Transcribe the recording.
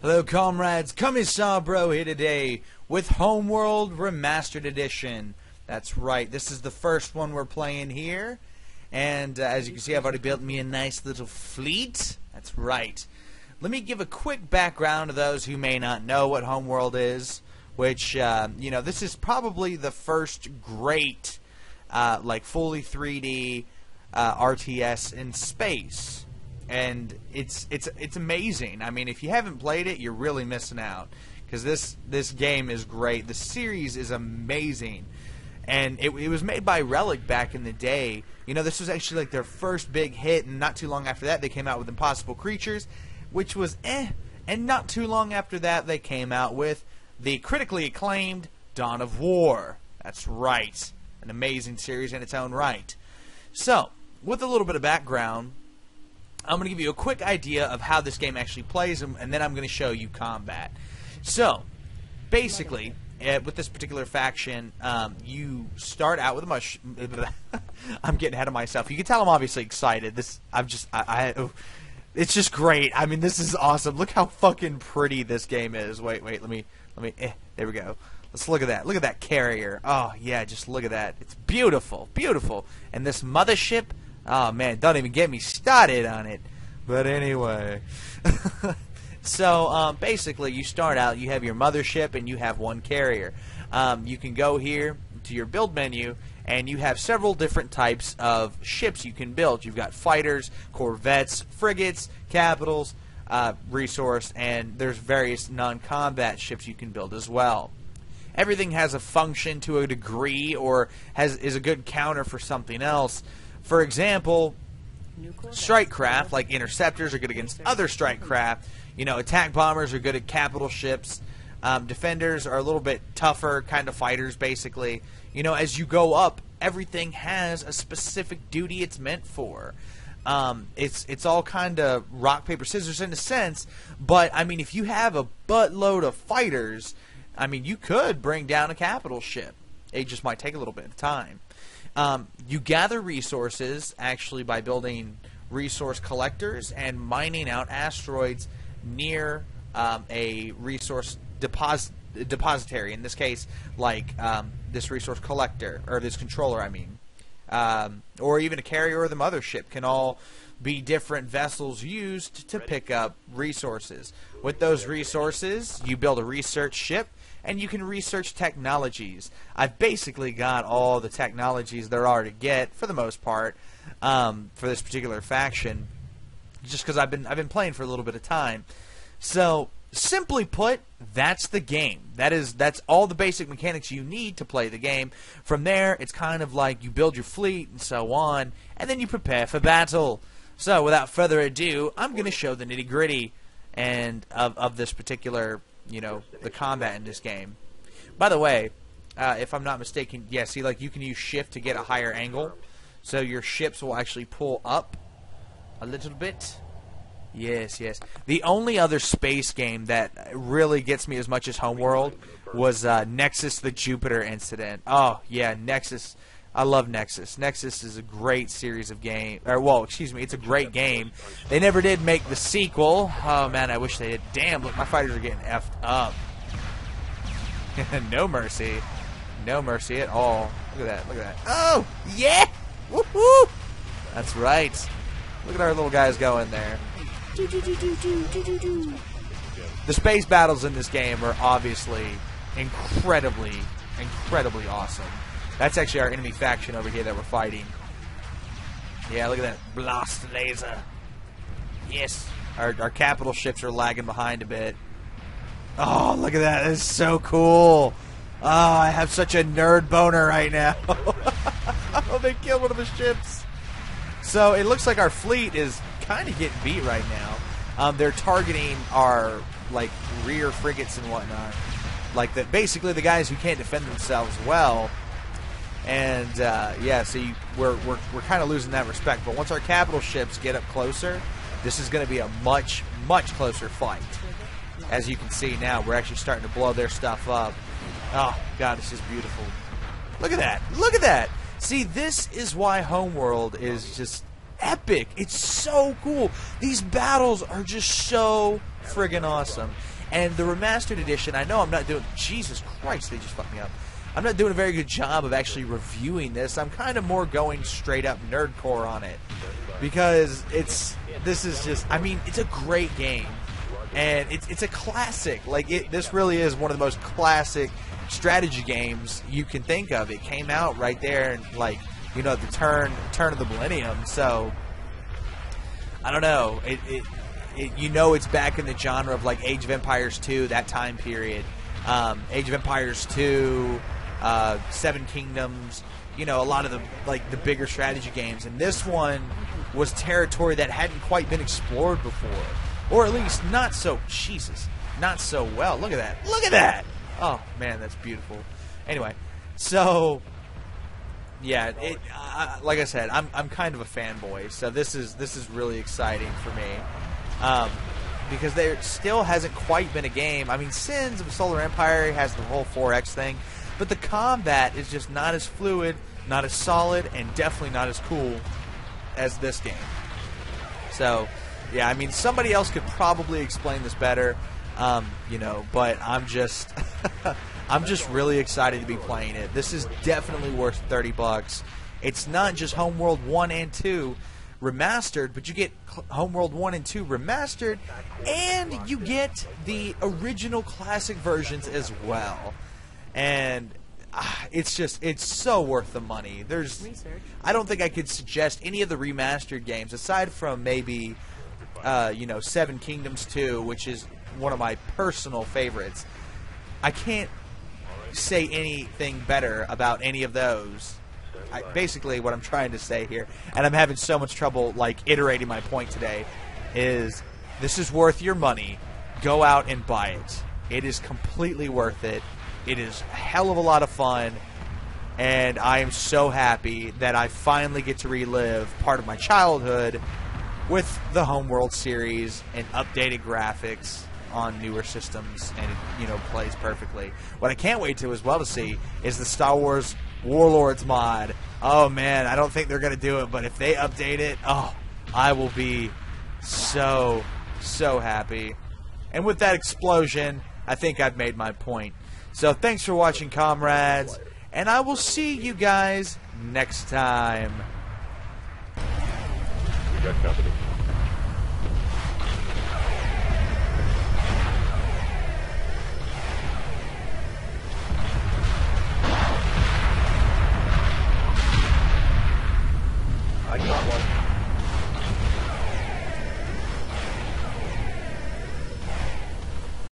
Hello comrades, Commissar Bro here today with Homeworld Remastered Edition. That's right, this is the first one we're playing here. And as you can see, I've already built me a nice little fleet. That's right. Let me give a quick background to those who may not know what Homeworld is. Which, you know, this is probably the first great, like, fully 3D RTS in space. And it's amazing. I mean, if you haven't played it, you're really missing out, because this game is great. The series is amazing, and it was made by Relic back in the day. You know, this was actually like their first big hit, and not too long after that, they came out with Impossible Creatures, which was and not too long after that, they came out with the critically acclaimed Dawn of War. That's right, an amazing series in its own right. So, with a little bit of background, I'm going to give you a quick idea of how this game actually plays, and then I'm going to show you combat. So, basically, with this particular faction, you start out with a I'm getting ahead of myself. You can tell I'm obviously excited. It's just great. I mean, this is awesome. Look how fucking pretty this game is. Wait, let me. There we go. Let's look at that. Look at that carrier. Oh yeah, just look at that. It's beautiful, beautiful. And this mothership. Oh man, don't even get me started on it. But anyway. So basically you start out, you have your mothership and you have one carrier. You can go here to your build menu and you have several different types of ships you can build. You've got fighters, corvettes, frigates, capitals, resource, and there's various non-combat ships you can build as well. Everything has a function to a degree, or is a good counter for something else. For example, strike craft, like interceptors, are good against other strike craft. You know, attack bombers are good at capital ships. Defenders are a little bit tougher kind of fighters, basically. You know, as you go up, everything has a specific duty it's meant for. It's all kind of rock, paper, scissors in a sense, but, I mean, if you have a buttload of fighters, I mean, you could bring down a capital ship. It just might take a little bit of time. You gather resources, actually, by building resource collectors and mining out asteroids near a resource depository. In this case, like this resource collector, or this controller, I mean. Or even a carrier or the mothership can all be different vessels used to pick up resources. With those resources, you build a research ship, and you can research technologies. I've basically got all the technologies there are to get, for the most part, for this particular faction, just because I've been playing for a little bit of time. So, simply put, that's the game. That's all the basic mechanics you need to play the game. From there, it's kind of like you build your fleet and so on, and then you prepare for battle. So, without further ado, I'm going to show the nitty-gritty and of this particular, you know, the combat in this game. By the way, if I'm not mistaken, yeah, see, like, you can use shift to get a higher angle, so your ships will actually pull up a little bit. Yes, yes. The only other space game that really gets me as much as Homeworld was Nexus: The Jupiter Incident. Oh, yeah, Nexus. I love Nexus. Nexus is a great series of games. Or, well, excuse me, it's a great game. They never did make the sequel. Oh, man, I wish they did. Damn, look, my fighters are getting effed up. No mercy. No mercy at all. Look at that, look at that. Oh, yeah! Woohoo! That's right. Look at our little guys going there. The space battles in this game are obviously incredibly awesome. That's actually our enemy faction over here that we're fighting. Yeah, look at that blast laser. Yes. Our capital ships are lagging behind a bit. Oh, look at that. That's so cool. Oh, I have such a nerd boner right now. Oh, they killed one of the ships. So it looks like our fleet is kind of getting beat right now. They're targeting our, like, rear frigates and whatnot. Like, basically the guys who can't defend themselves well. And yeah, so we're kind of losing that respect. But once our capital ships get up closer, this is going to be a much closer fight. As you can see now, we're actually starting to blow their stuff up. Oh God, this is beautiful. Look at that! Look at that! See, this is why Homeworld is just epic. It's so cool. These battles are just so friggin' awesome. And the remastered edition, I know I'm not doing... Jesus Christ, they just fucked me up. I'm not doing a very good job of actually reviewing this. I'm kind of more going straight up nerdcore on it. Because this is just... I mean, it's a great game. And it's a classic. Like, this really is one of the most classic strategy games you can think of. It came out right there, and like, you know, at the turn of the millennium. So, I don't know. You know, it's back in the genre of like Age of Empires 2, that time period. Age of Empires 2, Seven Kingdoms. You know, a lot of the bigger strategy games, and this one was territory that hadn't quite been explored before, or at least not so. Jesus, not so well. Look at that. Look at that. Oh man, that's beautiful. Anyway, so yeah, like I said, I'm kind of a fanboy, so this is really exciting for me, because there still hasn't quite been a game. I mean, Sins of Solar Empire has the whole 4X thing, but the combat is just not as fluid, not as solid, and definitely not as cool as this game. So yeah, I mean, somebody else could probably explain this better. You know, but I'm just I'm just really excited to be playing it. This is definitely worth $30. It's not just Homeworld 1 and 2 remastered, but you get Homeworld 1 and 2 remastered, and you get the original classic versions as well. And it's so worth the money. I don't think I could suggest any of the remastered games aside from maybe you know, Seven Kingdoms 2, which is one of my personal favorites. I can't say anything better about any of those. Basically, what I'm trying to say here, and I'm having so much trouble like iterating my point today, is this is worth your money. Go out and buy it. It is completely worth it. It is a hell of a lot of fun, and I am so happy that I finally get to relive part of my childhood with the Homeworld series and updated graphics on newer systems, and it, you know, plays perfectly. What I can't wait to see is the Star Wars Warlords mod. Oh man, I don't think they're gonna do it, but if they update it, oh, I will be so happy. And with that explosion, I think I've made my point. So thanks for watching, comrades, and I will see you guys next time. We got company.